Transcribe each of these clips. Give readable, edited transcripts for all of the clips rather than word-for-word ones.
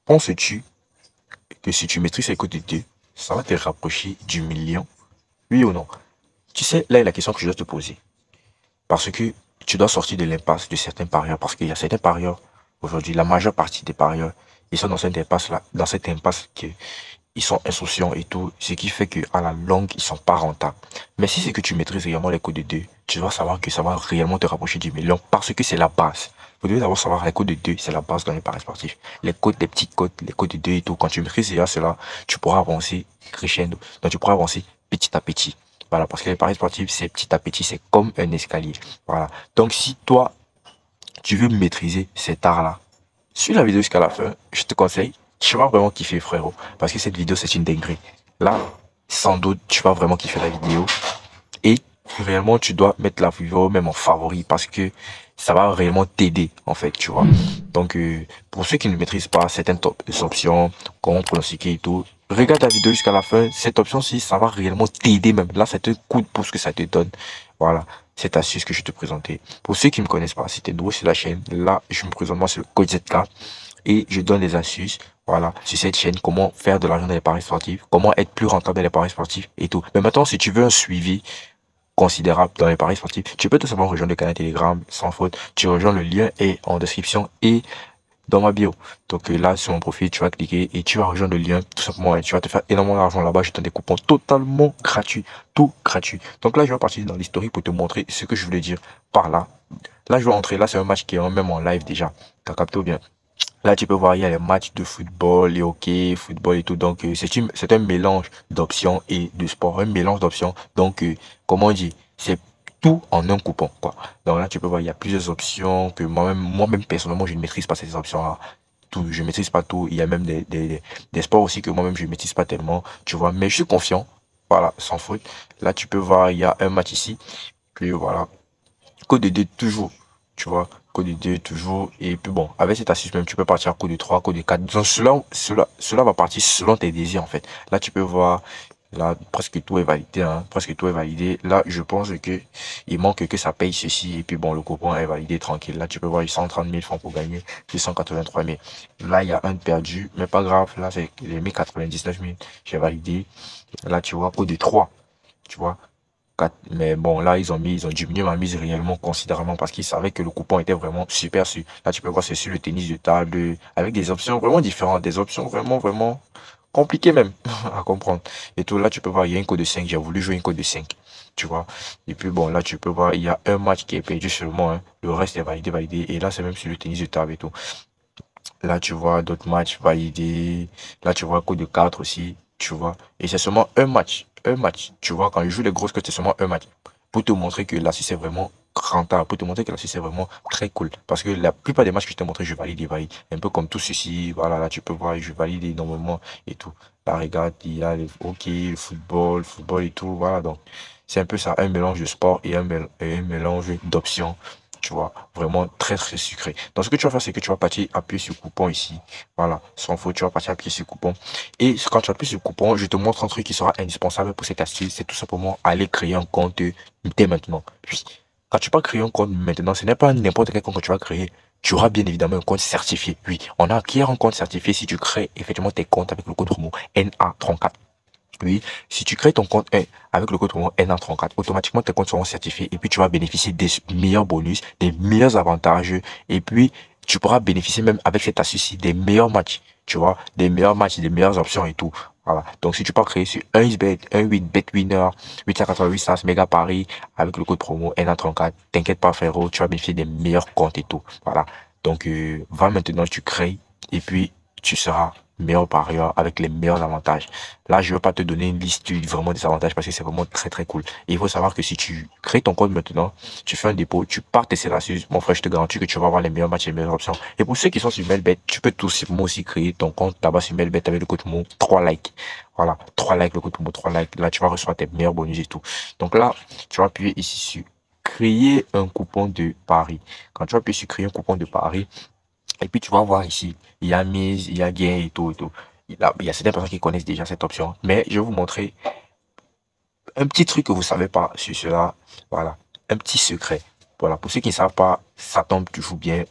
Penses-tu que si tu maîtrises les codes de deux, ça va te rapprocher du million? Oui ou non? Tu sais, là est la question que je dois te poser. Parce que tu dois sortir de l'impasse de certains parieurs. Parce qu'il y a certains parieurs, aujourd'hui, la majeure partie des parieurs, ils sont dans cette impasse-là, dans cette impasse que ils sont insouciants et tout, ce qui fait qu'à la longue, ils sont pas rentables. Mais si c'est que tu maîtrises réellement les codes de deux, tu dois savoir que ça va réellement te rapprocher du million parce que c'est la base. Vous devez d'abord savoir les codes de deux, c'est la base dans les paris sportifs. Les codes, les petites codes, les codes de deux et tout, quand tu maîtrises déjà cela, tu pourras avancer crescendo. Donc tu pourras avancer petit à petit. Voilà, parce que les paris sportifs, c'est petit à petit, c'est comme un escalier. Voilà. Donc si toi, tu veux maîtriser cet art-là, suis la vidéo jusqu'à la fin, je te conseille, tu vas vraiment kiffer frérot, parce que cette vidéo c'est une dinguerie. Là, sans doute, tu vas vraiment kiffer la vidéo et réellement tu dois mettre la vidéo même en favori parce que ça va réellement t'aider en fait, tu vois. Donc pour ceux qui ne maîtrisent pas certaines options, comment pronostiquer et tout, regarde la vidéo jusqu'à la fin, cette option-ci, ça va réellement t'aider même. Là, c'est un coup de pouce que ça te donne. Voilà, cette astuce que je te présentais. Pour ceux qui me connaissent pas, si t'es nouveau sur la chaîne, là, je me présente, moi, c'est le coach ZK et je donne des astuces, voilà, sur cette chaîne, comment faire de l'argent dans les paris sportifs, comment être plus rentable dans les paris sportifs et tout. Mais maintenant, si tu veux un suivi considérable dans les paris sportifs, tu peux tout simplement rejoindre le canal Telegram sans faute. Tu rejoins le lien est en description et dans ma bio. Donc là, sur mon profil, tu vas cliquer et tu vas rejoindre le lien tout simplement et tu vas te faire énormément d'argent là-bas. Je te donne des coupons totalement gratuits, tout gratuit. Donc là, je vais partir dans l'historique pour te montrer ce que je voulais dire par là. Là, je vais entrer. Là, c'est un match qui est même en live déjà. T'as capté bien. Là, tu peux voir, il y a les matchs de football, les hockey, football et tout. Donc, c'est un mélange d'options et de sport. Un mélange d'options. Donc, comment on dit, c'est tout en un coupon, quoi. Donc là, tu peux voir, il y a plusieurs options que moi-même, personnellement, je ne maîtrise pas ces options-là. Tout, je maîtrise pas tout. Il y a même des sports aussi que moi-même, je ne maîtrise pas tellement, tu vois. Mais je suis confiant. Voilà, sans faute. Là, tu peux voir, il y a un match ici. Puis voilà. Code de 2 toujours, tu vois, code de 2 toujours. Et puis bon, avec cette astuce même, tu peux partir à code de 3 code de 4. Donc cela va partir selon tes désirs en fait. Là, tu peux voir, là, presque tout est validé, hein, presque tout est validé. Là, je pense que il manque que ça paye ceci. Et puis bon, le coupon est validé tranquille. Là, tu peux voir, il y a 130 000 francs pour gagner, 283 000. Là, il y a un perdu, mais pas grave. Là, c'est les 1099 000. J'ai validé. Là, tu vois, code de 3, tu vois. Mais bon, là, ils ont diminué ma mise réellement considérablement parce qu'ils savaient que le coupon était vraiment super sûr. Là, tu peux voir, c'est sur le tennis de table avec des options vraiment différentes, des options vraiment compliquées même à comprendre. Et tout, là, tu peux voir, il y a une code de 5. J'ai voulu jouer une code de 5, tu vois. Et puis bon, là, tu peux voir, il y a un match qui est perdu seulement, hein. Le reste est validé. Et là, c'est même sur le tennis de table et tout. Là, tu vois d'autres matchs validés. Là, tu vois code de 4 aussi, tu vois. Et c'est seulement un match. Un match. Tu vois, quand je joue les grosses cotes, c'est seulement un match. Pour te montrer que la Suisse est vraiment rentable. Pour te montrer que la Suisse est vraiment très cool. Parce que la plupart des matchs que je t'ai montré, je valide et valide. Un peu comme tout ceci. Voilà, là, tu peux voir, je valide énormément et tout. Là, regarde, il y a le hockey, le football et tout. Voilà, donc, c'est un peu ça, un mélange de sport et un mélange d'options, tu vois, vraiment très sucré. Donc ce que tu vas faire, c'est que tu vas partir appuyer sur le coupon ici. Voilà, sans faute, tu vas partir appuyer sur le coupon. Et quand tu appuies sur le coupon, je te montre un truc qui sera indispensable pour cette astuce. C'est tout simplement aller créer un compte dès maintenant. Puis, quand tu vas créer un compte maintenant, ce n'est pas n'importe quel compte que tu vas créer. Tu auras bien évidemment un compte certifié. Oui, on a acquis un compte certifié si tu crées effectivement tes comptes avec le code promo NA34. Oui, si tu crées ton compte avec le code promo NA34, automatiquement tes comptes seront certifiés et puis tu vas bénéficier des meilleurs bonus, des meilleurs avantages et puis tu pourras bénéficier même avec cette astuce des meilleurs matchs, tu vois, des meilleurs matchs, des meilleures options et tout. Voilà. Donc si tu peux créer sur 1xBet, 1 BetWinner, 888 Stars, Mega Paris avec le code promo NA34, t'inquiète pas frérot, tu vas bénéficier des meilleurs comptes et tout. Voilà. Donc va maintenant, tu crées et puis tu seras meilleur parieur avec les meilleurs avantages. Là, je ne vais pas te donner une liste vraiment des avantages parce que c'est vraiment très cool. Et il faut savoir que si tu crées ton compte maintenant, tu fais un dépôt, tu pars tester la suite, mon frère, je te garantis que tu vas avoir les meilleurs matchs et les meilleures options. Et pour ceux qui sont sur Melbet, tu peux tout simplement aussi créer ton compte là-bas sur Melbet avec le code mot 3 likes. Voilà, 3 likes, le code mot 3 likes. Là, tu vas recevoir tes meilleurs bonus et tout. Donc là, tu vas appuyer ici sur créer un coupon de pari. Quand tu vas appuyer sur créer un coupon de pari, et puis tu vas voir ici, il y a mise, il y a gain et tout et tout. Il y a certaines personnes qui connaissent déjà cette option. Mais je vais vous montrer un petit truc que vous savez pas sur cela. Voilà, un petit secret. Voilà, pour ceux qui ne savent pas, ça tombe toujours bien.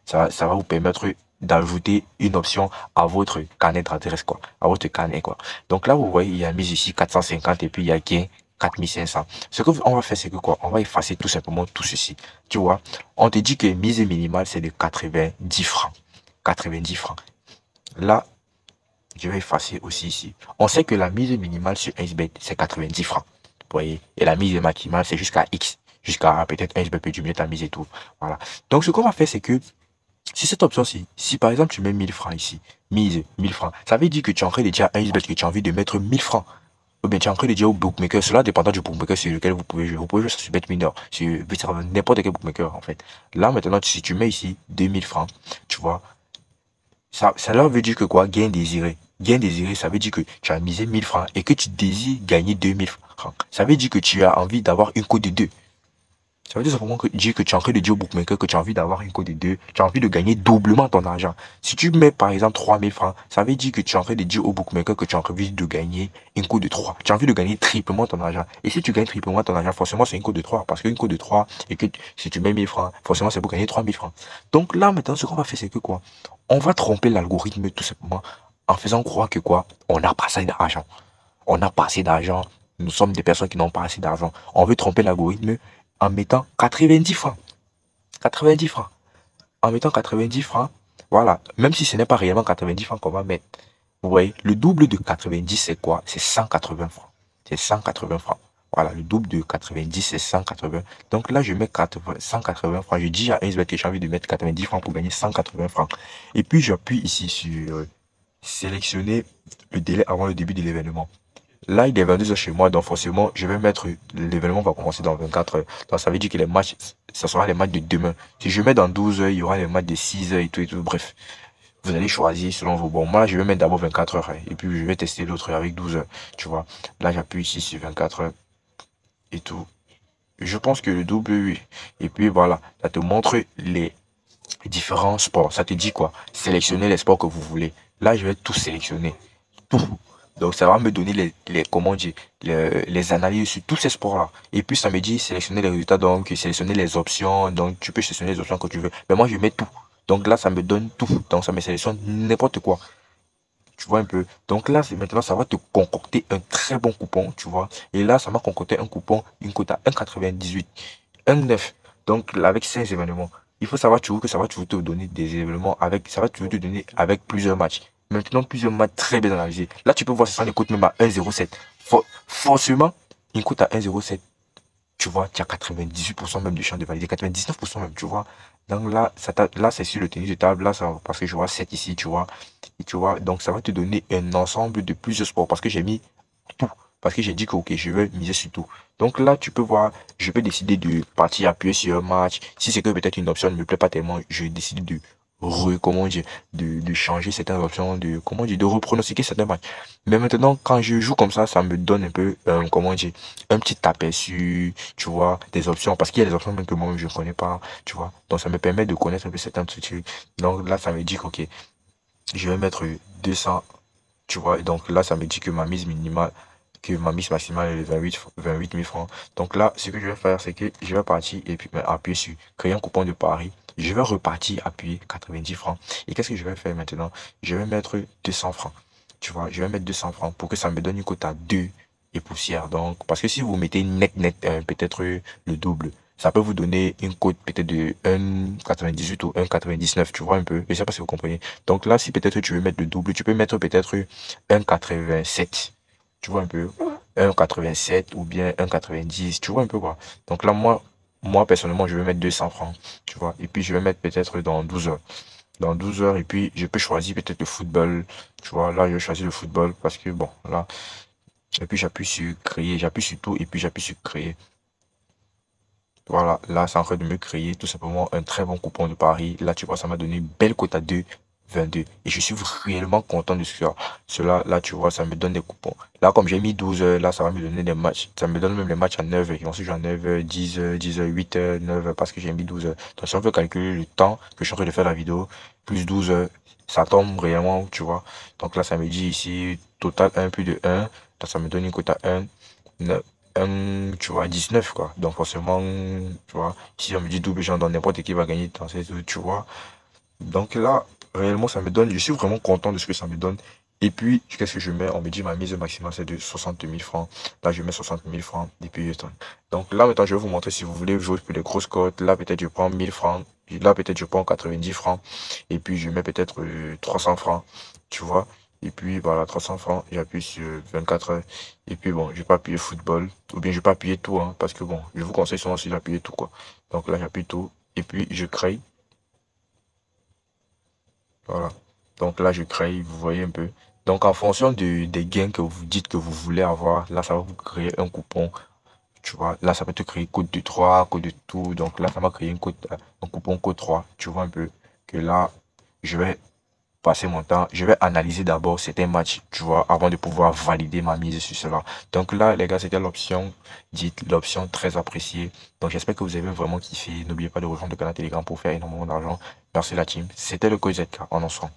Ça va vous permettre d'ajouter une option à votre carnet d'adresse, quoi, à votre carnet, quoi. Donc là, vous voyez, il y a mise ici 450 et puis il y a gain 4500. Ce qu'on va faire, c'est que quoi? On va effacer tout simplement tout ceci. Tu vois, on te dit que mise minimale, c'est de 90 francs. 90 francs. Là, je vais effacer aussi ici. On sait que la mise minimale sur 1xBet, c'est 90 francs. Vous voyez? Et la mise maximale, c'est jusqu'à X. Jusqu'à peut-être 1xBet peut diminuer ta mise et tout. Voilà. Donc, ce qu'on va faire, c'est que si cette option-ci, si par exemple tu mets 1000 francs ici, mise 1000 francs, ça veut dire que tu es en train de dire à 1xBet que tu as envie de mettre 1000 francs. Ou bien tu es en train de dire au bookmaker, cela dépendant du bookmaker sur lequel vous pouvez jouer. Vous pouvez jouer sur BetMinor, sur n'importe quel bookmaker en fait. Là maintenant, si tu mets ici 2000 francs, tu vois, ça veut dire que quoi? Gain désiré. Gain désiré, ça veut dire que tu as misé 1000 francs et que tu désires gagner 2000 francs. Ça veut dire que tu as envie d'avoir une cote de 2. Ça veut dire simplement dire que tu es en train de dire au bookmaker que tu as envie d'avoir une cote de 2, tu as envie de gagner doublement ton argent. Si tu mets par exemple 3000 francs, ça veut dire que tu es en train de dire au bookmaker que tu as envie de gagner une cote de 3. Tu as envie de gagner triplement ton argent. Et si tu gagnes triplement ton argent, forcément c'est une cote de 3. Parce qu'une cote de 3, et que si tu mets 1000 francs, forcément c'est pour gagner 3000 francs. Donc là maintenant, ce qu'on va faire, c'est que quoi? On va tromper l'algorithme tout simplement en faisant croire que quoi? On n'a pas assez d'argent. On n'a pas assez d'argent. Nous sommes des personnes qui n'ont pas assez d'argent. On veut tromper l'algorithme en mettant 90 francs. 90 francs. En mettant 90 francs, voilà. Même si ce n'est pas réellement 90 francs qu'on va mettre. Vous voyez, le double de 90, c'est quoi? C'est 180 francs. C'est 180 francs. Voilà, le double de 90, c'est 180. Donc là, je mets 180 francs. Je dis à 1xBet que j'ai envie de mettre 90 francs pour gagner 180 francs. Et puis, j'appuie ici sur sélectionner le délai avant le début de l'événement. Là, il est 22 heures chez moi, donc forcément, je vais mettre, l'événement va commencer dans 24 heures. Donc, ça veut dire que les matchs, ça sera les matchs de demain. Si je mets dans 12 heures, il y aura les matchs de 6 heures et tout et tout. Bref, vous allez choisir selon vos bons. Moi, je vais mettre d'abord 24 heures, hein, et puis je vais tester l'autre avec 12 heures. Tu vois, là, j'appuie ici sur 24 heures et tout. Je pense que le double, oui. Et puis voilà, ça te montre les différents sports. Ça te dit quoi? Sélectionnez les sports que vous voulez. Là, je vais tout sélectionner. Tout. Donc, ça va me donner comment dire, les analyses sur tous ces sports-là. Et puis, ça me dit sélectionner les résultats, donc sélectionner les options. Donc, tu peux sélectionner les options que tu veux. Mais moi, je mets tout. Donc là, ça me donne tout. Donc, ça me sélectionne n'importe quoi. Tu vois un peu. Donc là, c'est maintenant, ça va te concocter un très bon coupon, tu vois. Et là, ça m'a concocté un coupon, une cote à 1,98, 1,9. Donc, là, avec 16 événements. Il faut savoir toujours que ça va toujours te donner des événements avec, ça va toujours te donner avec plusieurs matchs. Maintenant, plusieurs matchs très bien analysés. Là, tu peux voir, ce sont des cotes même à 1,07. Forcément, une cote à 1,07, tu vois, tu as 98% même de chance de valider, 99% même, tu vois. Donc là, là c'est sur le tennis de table, là, ça, parce que je vois 7 ici, tu vois. Et tu vois, donc ça va te donner un ensemble de plusieurs sports, parce que j'ai mis tout. Parce que j'ai dit que, ok, je vais miser sur tout. Donc là, tu peux voir, je peux décider de partir appuyer sur un match. Si c'est que peut-être une option ne me plaît pas tellement, je décide de comment dire, de changer certaines options, de, comment dire, de repronostiquer certains matchs. Mais maintenant, quand je joue comme ça me donne un peu, comment dire, un petit aperçu, tu vois, des options. Parce qu'il y a des options même que moi, je ne connais pas, tu vois. Donc, ça me permet de connaître un peu certains trucs. Donc là, ça me dit que, ok, je vais mettre 200, tu vois. Et donc là, ça me dit que ma mise minimale, que ma mise maximale est de 28 000 francs. Donc là, ce que je vais faire, c'est que je vais partir et puis appuyer sur créer un coupon de pari. Je vais repartir appuyer 90 francs. Et qu'est-ce que je vais faire maintenant? Je vais mettre 200 francs. Tu vois, je vais mettre 200 francs pour que ça me donne une cote à 2 et poussière. Donc, parce que si vous mettez net, peut-être le double, ça peut vous donner une cote peut-être de 1,98 ou 1,99, tu vois un peu. Je sais pas si vous comprenez. Donc là, si peut-être tu veux mettre le double, tu peux mettre peut-être 1,87. Tu vois un peu. 1,87 ou bien 1,90. Tu vois un peu quoi. Donc là, moi personnellement, je vais mettre 200 francs. Tu vois. Et puis, je vais mettre peut-être dans 12 heures. Dans 12 heures. Et puis, je peux choisir peut-être le football. Tu vois. Là, je vais choisir le football parce que bon, là. Et puis, j'appuie sur créer. J'appuie sur tout. Et puis, j'appuie sur créer. Voilà, là, c'est en train de me créer tout simplement un très bon coupon de Paris. Là, tu vois, ça m'a donné une belle cote à 2,22. Et je suis réellement content de cela. Là, tu vois, ça me donne des coupons. Là, comme j'ai mis 12 heures, là, ça va me donner des matchs. Ça me donne même les matchs à 9 heures. Ils vont se jouer à 9 heures, 10 heures, 10 heures, 8 heures, 9 heures, parce que j'ai mis 12 heures. Donc, si on veut calculer le temps que je suis en train de faire la vidéo, plus 12 heures, ça tombe réellement, tu vois. Donc là, ça me dit ici, total 1 plus de 1. Là, ça me donne une cote à 1. Tu vois, 19 quoi. Donc forcément, tu vois, si on me dit double, genre dans n'importe qui va gagner dans ces, tu vois. Donc là, réellement, ça me donne, je suis vraiment content de ce que ça me donne. Et puis, qu'est-ce que je mets? On me dit ma mise maximale, c'est de 60 000 francs. Là, je mets 60 000 francs. Et puis, donc là, maintenant, je vais vous montrer si vous voulez jouer pour les grosses cotes. Là, peut-être, je prends 1000 francs. Là, peut-être, je prends 90 francs. Et puis, je mets peut-être 300 francs. Tu vois? Et puis, voilà, 300 francs. J'appuie sur 24 heures. Et puis, bon, je vais pas appuyer football. Ou bien, je vais pas appuyer tout, hein, parce que, bon, je vous conseille souvent aussi d'appuyer tout, quoi. Donc là, j'appuie tout. Et puis, je crée. Voilà. Donc là, je crée, vous voyez un peu. Donc en fonction des gains que vous dites que vous voulez avoir, là, ça va vous créer un coupon. Tu vois, là, ça peut te créer code de 3 code de tout. Donc là, ça m'a créé un coupon code 3. Tu vois un peu que là, je vais passer mon temps. Je vais analyser d'abord certains matchs, tu vois, avant de pouvoir valider ma mise sur cela. Donc là, les gars, c'était l'option dite, l'option très appréciée. Donc j'espère que vous avez vraiment kiffé. N'oubliez pas de rejoindre le canal Telegram pour faire énormément d'argent. Merci la team. C'était le code ZK en ensemble.